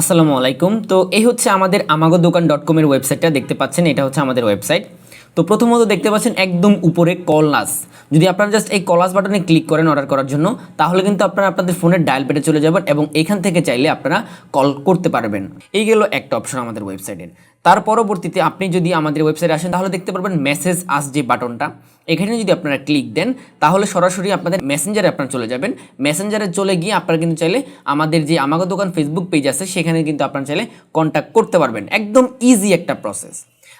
আসসালামু আলাইকুম। তো এই হচ্ছে আমাদের amagodokan.com এর ওয়েবসাইটটা দেখতে পাচ্ছেন। এটা হচ্ছে আমাদের ওয়েবসাইট। তো প্রথমত দেখতে পাচ্ছেন একদম উপরে কল নাস। যদি আপনারা জাস্ট এই কল নাস বাটনে ক্লিক করেন অর্ডার করার জন্য, তাহলে কিন্তু আপনারা আপনাদের ফোনের ডায়াল প্যাডে চলে যাবেন এবং এখান থেকে চাইলে আপনারা কল করতে পারবেন। এই গেল একটা অপশন আমাদের ওয়েবসাইটের। তার পরবর্তীতে আপনি যদি আমাদের ওয়েবসাইটে আসেন তাহলে দেখতে পারবেন মেসেজ আস যে বাটনটা, এখানে যদি আপনারা ক্লিক দেন তাহলে সরাসরি আপনাদের মেসেঞ্জারে আপনারা চলে যাবেন। মেসেঞ্জারে চলে গিয়ে আপনারা কিন্তু চাইলে আমাদের যে আমাগো দোকান ফেসবুক পেজ আছে সেখানে কিন্তু আপনারা চাইলে কন্ট্যাক্ট করতে পারবেন। একদম ইজি একটা প্রসেস।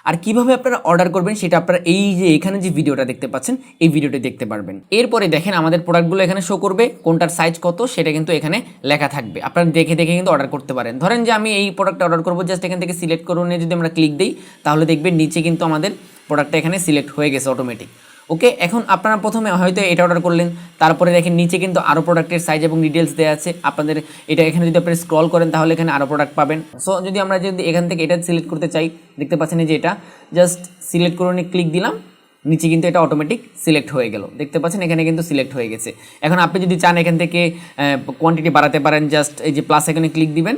আর কিভাবে আপনারা অর্ডার করবেন সেটা আপনারা এই যে এখানে যে ভিডিওটা দেখতে পাচ্ছেন এই ভিডিওটি দেখতে পারবেন। এরপরে দেখেন আমাদের প্রোডাক্টগুলো এখানে শো করবে, কোনটার সাইজ কত সেটা কিন্তু এখানে লেখা থাকবে। আপনারা দেখে দেখে কিন্তু অর্ডার করতে পারেন। ধরেন যে আমি এই প্রোডাক্টটা অর্ডার করবো, জাস্ট এখান থেকে সিলেক্ট করুন, যদি আমরা ক্লিক দিই তাহলে দেখবেন নিচে কিন্তু আমাদের প্রোডাক্টটা এখানে সিলেক্ট হয়ে গেছে অটোমেটিক। ওকে, এখন আপনারা প্রথমে হয়তো এটা অর্ডার করলেন, তারপরে দেখেন নিচে কিন্তু আরও প্রোডাক্টের সাইজ এবং ডিটেলস দেওয়া আছে আপনাদের। এটা এখানে যদি আপনি স্ক্রল করেন তাহলে এখানে আরও প্রোডাক্ট পাবেন। সো যদি আমরা যদি এখান থেকে এটা সিলেক্ট করতে চাই, দেখতে পাচ্ছেন যে এটা জাস্ট সিলেক্ট করে ক্লিক দিলাম, নিচে কিন্তু এটা অটোমেটিক সিলেক্ট হয়ে গেল। দেখতে পাচ্ছেন এখানে কিন্তু সিলেক্ট হয়ে গেছে। এখন আপনি যদি চান এখান থেকে কোয়ান্টিটি বাড়াতে পারেন, জাস্ট এই যে প্লাস এখানে ক্লিক দিবেন,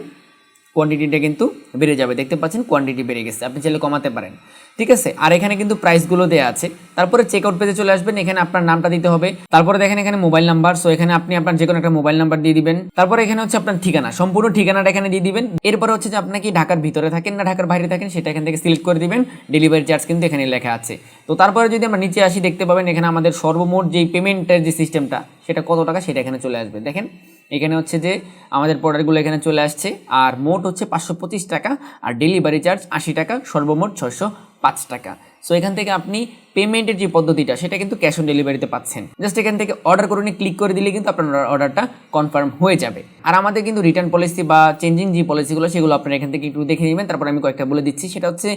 কোয়ান্টিটিটা কিন্তু বেড়ে যাবে। দেখতে পাচ্ছেন কোয়ান্টিটি বেড়ে গেছে, আপনি চাইলে কমাতে পারেন। ঠিক আছে, আর এখানে কিন্তু প্রাইসগুলো দেওয়া আছে। তারপরে চেক আউট পেজে চলে আসবেন, এখানে আপনার নামটা দিতে হবে। তারপরে দেখেন এখানে মোবাইল নাম্বার, সো এখানে আপনি আপনার যে কোনো একটা মোবাইল নাম্বার দিয়ে দিবেন। তারপরে এখানে হচ্ছে আপনার ঠিকানা, সম্পূর্ণ ঠিকানাটা এখানে দিয়ে দিবেন। এরপরে হচ্ছে যে আপনি কি ঢাকার ভিতরে থাকেন না ঢাকার বাইরে থাকেন সেটা এখান থেকে সিলেক্ট করে দিবেন। ডেলিভারি চার্জ কিন্তু এখানে লেখা আছে। তো তারপরে যদি আমরা নিচে আসি দেখতে পাবেন এখানে আমাদের সর্বমোট যেই পেমেন্টের যে সিস্টেমটা সেটা কত টাকা সেটা এখানে চলে আসবে। দেখেন এখানে হচ্ছে যে আমাদের প্রোডাক্টগুলো এখানে চলে আসছে, আর মোট হচ্ছে 525 টাকা, আর ডেলিভারি চার্জ 80 টাকা, সর্বমোট 605 টাকা। সো এখান থেকে আপনি পেমেন্টের যে পদ্ধতিটা সেটা কিন্তু ক্যাশ অন ডেলিভারিতে পাচ্ছেন। জাস্ট এখান থেকে অর্ডার করে ক্লিক করে দিলে কিন্তু আপনার অর্ডারটা কনফার্ম হয়ে যাবে। আর আমাদের কিন্তু রিটার্ন পলিসি বা চেঞ্জিং যে পলিসিগুলো সেগুলো আপনারা এখান থেকে একটু দেখে নেবেন। তারপর আমি কয়েকটা বলে দিচ্ছি। সেটা হচ্ছে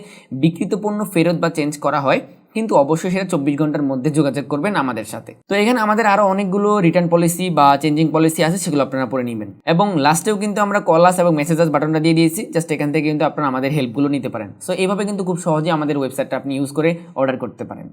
বিক্রিত পণ্য ফেরত বা চেঞ্জ করা হয়, কিন্তু অবশ্যই সেটা 24 ঘন্টার মধ্যে যোগাযোগ করবেন আমাদের সাথে। তো এখানে আমাদের আরও অনেকগুলো রিটার্ন পলিসি বা চেঞ্জিং পলিসি আছে, সেগুলো আপনারা পড়ে নেবেন। এবং লাস্টেও কিন্তু আমরা কলাস এবং মেসেজেস বাটনটা দিয়ে দিয়েছি, জাস্ট এখান থেকে কিন্তু আপনারা আমাদের হেল্পগুলো নিতে পারেন। সো এইভাবে কিন্তু খুব সহজে আমাদের ওয়েবসাইটটা আপনি ইউজ করে অর্ডার করতে পারেন।